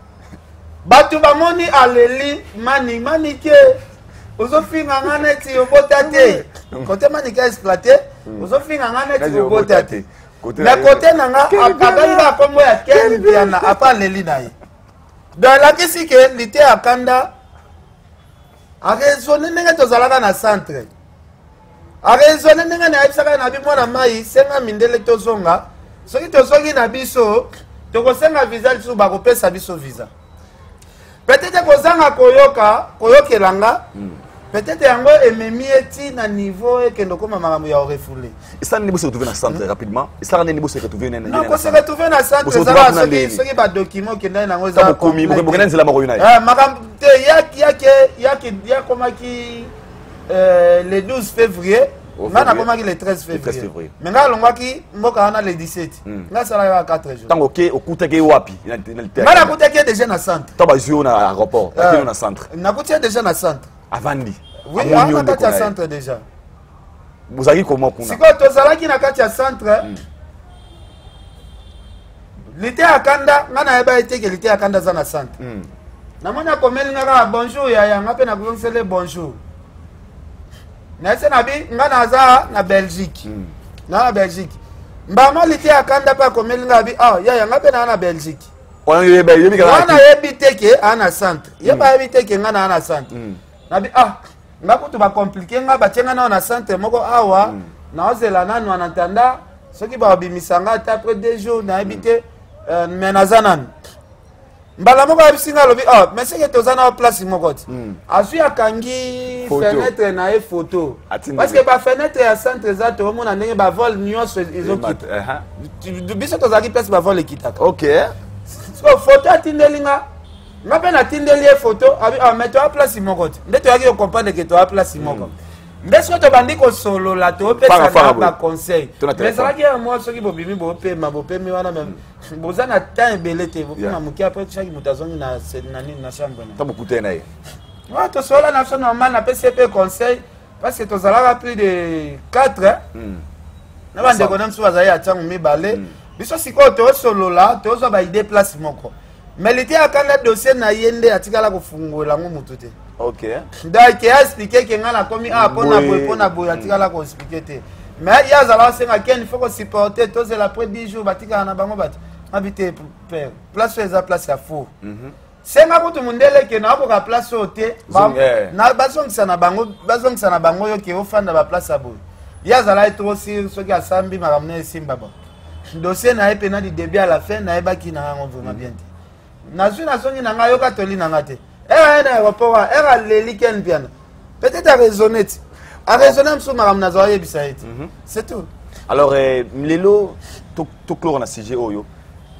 Batu bamoni aleli Maniké ozofinga nganeti obotate côté Maniké exploité ozofinga nganeti obotate mais côté nanga akadanga kombo ya Ken Piana apa leli naye dans la kisi que lité à Kanda a raisonné ndenge tozalaka na centre a raisonné ndenge na ebisaka na bimo na mai senga mindele tozonga soki tozongi na biso tokosenga visa lisu bakopesa biso visa. Peut-être que koyokelanga peut-être yango ememi eti na niveau et que ndoko mama ya refoulé. Et ça n'est se retrouver dans centre rapidement. Et ça n'est pas se retrouver dans. Non, ko se retrouver dans centre ça ce ba document que ndana ngo za komi bokena nzela mako yuna. Makam te ya komaki le 12 février. Ngana komaki le 13 février. Mais ngala longwaki mboka wana le 17. Ngala sala ya 4 jours. Tango ke okutake wapi? Ngala kutake déjà na centre. Taba zio na aéroport, takino na centre. Na kutia déjà na centre. Avandi. Oui, on a kati ya centre déjà. Vous avez comment kuna? Siko tozalaki na kati ya centre. L'été à Kanda, ngana eba été que l'été à Kanda za na centre. Na mona komeli ngaka bonjour ya ngape na konsele bonjour. Na senabi ngana za na Belgique. Na Belgique. Mbama l'été à Kanda pa komeli ngabi ya ngape na Belgique. On yeba yebi kala. On a ebité que ana centre. Yeba ebité que ngana ana centre. Nabi ngakutu ba compliqué ngaba tenga na centre moko awa na ozela nanu en attendant ceux qui ba bimisanga après 2 jours na ebité menazanan. Mbala moko abisinga lobi mais c'est que tozana place moko ti. Azui akangi fenêtre na e photo. Parce que ba fenêtre ya centre za to mona ndenge ba vol nyonso ezokipa. Biso tozaki place ba vol ekitaka. OK. So photo atindelinga ngape na tindeli e photo abi mais to a place moko ti. Nde to yaki ko comprendre que to a place moko. Ndeso to bandi ko solo la to pesa na ba conseil. Mais ça qui moi ceux qui bobimi bopemi wana même bozana temps belete bopima muki après chaque mutazongi na chambre na. Ta bokute na ye. Ouais to sola na so normal na PCP conseil parce que tu as plus de 4 hein. Na bande ko namsu bazali atangu mibale. Biso siko to solo là, to zo ba idée place moko. Mais l'été akanda dossier na yende atikala ko fungola ngo mutu te. OK. Donc il a expliqué que ngala komi pona boy atikala ko expliquer te. Mais il y a zala senga ken faut ko supporter to c'est la après 10 jours batika na bango bat. Habiter père. Place eza place ya fou. Senga ko to mundele ke na ko ka place ote. Na bazongisa na bango yo ke ofanda ba place abo. Yazala est aussi ce qui a sambi m'a ramené Simba. Dossier na epena du début à la fin na ebaki na ngo vraiment bien. Na suis na songi na nga yo katoli na ngate. Na aéroport era leli ken bien. Peut-être à raisonner. À raisonner mso m'a ramené zoye bisaiti. C'est tout. Alors lelo to clore na sujet oyo.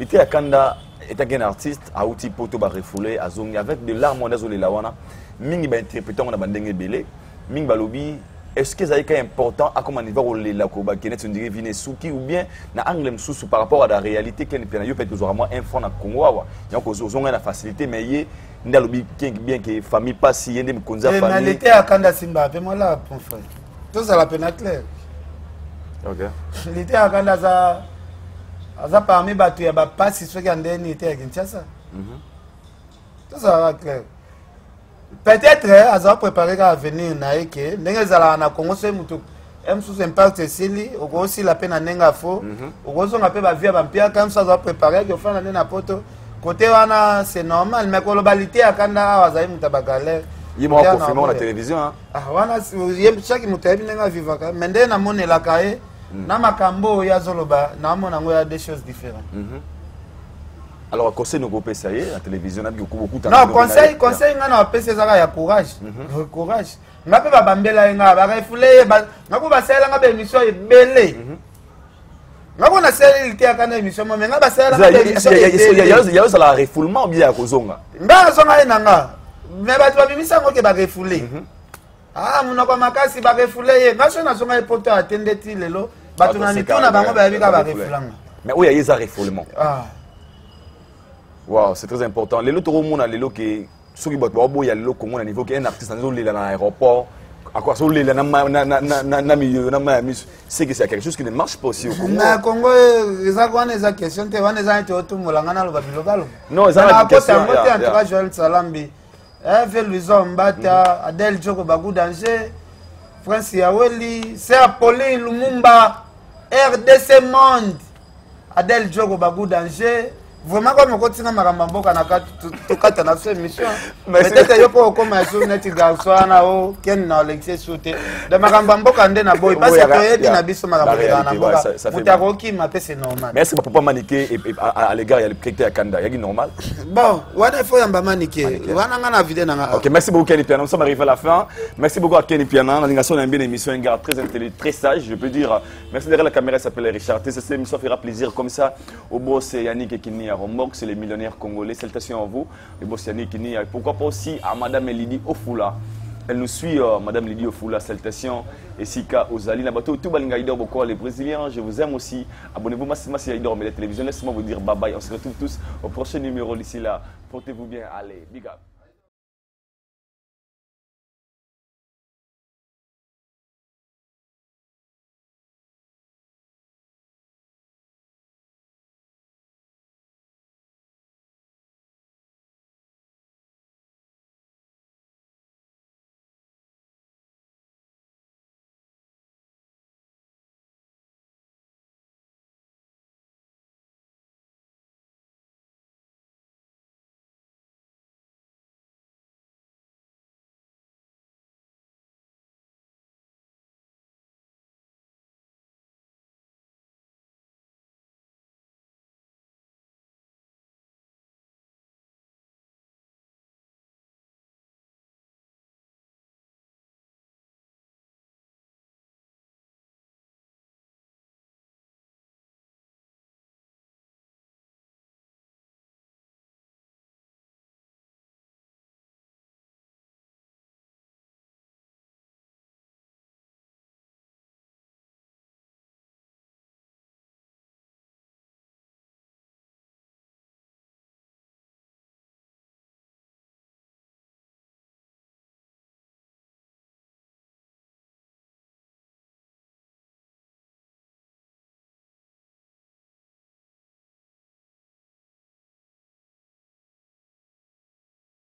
Ité akanda est un artiste a outil poto ba refoulé a zongi avec de larmes on azoli la wana. Mingi ba interprétant na bandenge belé. Mingi ba lobi. Est-ce que c'est important à comment il va rouler la courbe qui est une divine souki ou bien na anglais sous par rapport à la réalité qu'il y a peut-être toujours moins un fond na Congo il y a cause on a la facilité mais il y a le bien que famille pas si il y a des konza famille mais l'été à Kanda Simba moi là pour frère tout ça la peine clair. OK L'été à Kanda ça parmi batu ya ba pas si ce qui en dernier était à Kinshasa tout ça va clair. Peut-être à préparer à venir naïke ndenge zala na Congo c'est mutu sous impact sili aussi la peine nenga fo aussi on appelle ba via ba pia comme ça préparer que fana na poto côté wana c'est normal mais globalité akanda wazai mutabagale yimo confirmer la télévision hein wana chaque mutabi nenga vivaka mais ndé na monela kae na makambo ya zoloba na mona ngo ya des choses différentes. Alors, conseil nous groupe ça y est, la télévision a beaucoup de non, conseil ngana wa pesa zaka ya courage. Courage. Ngape ba bambela nga ba refoulé ba ngako ba sala nga ba émission ebele. Ngako na sala ilité akana émission mais nga ba sala nga émission. Il y a la refoulement bien kozonga. Nga zonga enanga. Mais ba tu bimisa ngo ke ba refoulé. Ah munoko makasi ba refoulé nga so na zonga epoto atende ti lelo ba tunani tona bango ba bika ba refulanga. Mais où il y a des refoulements. Ah. Wow, c'est très important. Les lots au les lots qui ceux qui battent il y a les lots comment à niveau qu'un artiste dans l'aéroport à quoi ça les c'est que c'est quelque chose qui ne marche pas aussi au Congo. Na Congo ça quoi les questions te wana za te otu mulanga na lobalokalo. Non, ça la question. En tout cas Joël Salambi. Eve Luizo Mbata, Adel Djoko Bagou Danger, Prince Yaweli, c'est Apolline Lumumba, RDC Monde. Adel Djoko Bagou Danger. Vraiment comme continue maramba mboka na kata na cette émission peut-être yo ko comme sur net garçon na o ken na Alexis sauter de maramba mboka ndé na boy parce que yebi na biso maramba na mboka mutakoki mape c'est normal. Mais est-ce que papa maniquer à l'égard il y a le critère Kanda il y a normal. Bon wana faut yamba maniquer wana ngana vidéo na. OK, merci beaucoup Kenny Piana, nous sommes arrivés à la fin. Merci beaucoup à Kenny Piana, l'animation d'une bien émission, un gars très intelligent, très sage, je peux dire. Merci derrière la caméra, il s'appelle Richard. Cette émission fera plaisir comme ça au boss Yannick Ekini à Rombox, c'est les millionnaires congolais. Salutations à vous, le boss Yannick Ekini. Pourquoi pas aussi à Madame Lydie Ofula. Elle nous suit, Madame Lydie Ofula. Salutations. Et Sika Ozali, Nabato, tout Balingaïdor, beaucoup les Brésiliens. Je vous aime aussi. Abonnez-vous massivement à Yaïdor, mais la télévision. Laissez-moi vous dire bye bye. On se retrouve tous au prochain numéro d'ici là. Portez-vous bien. Allez, big up.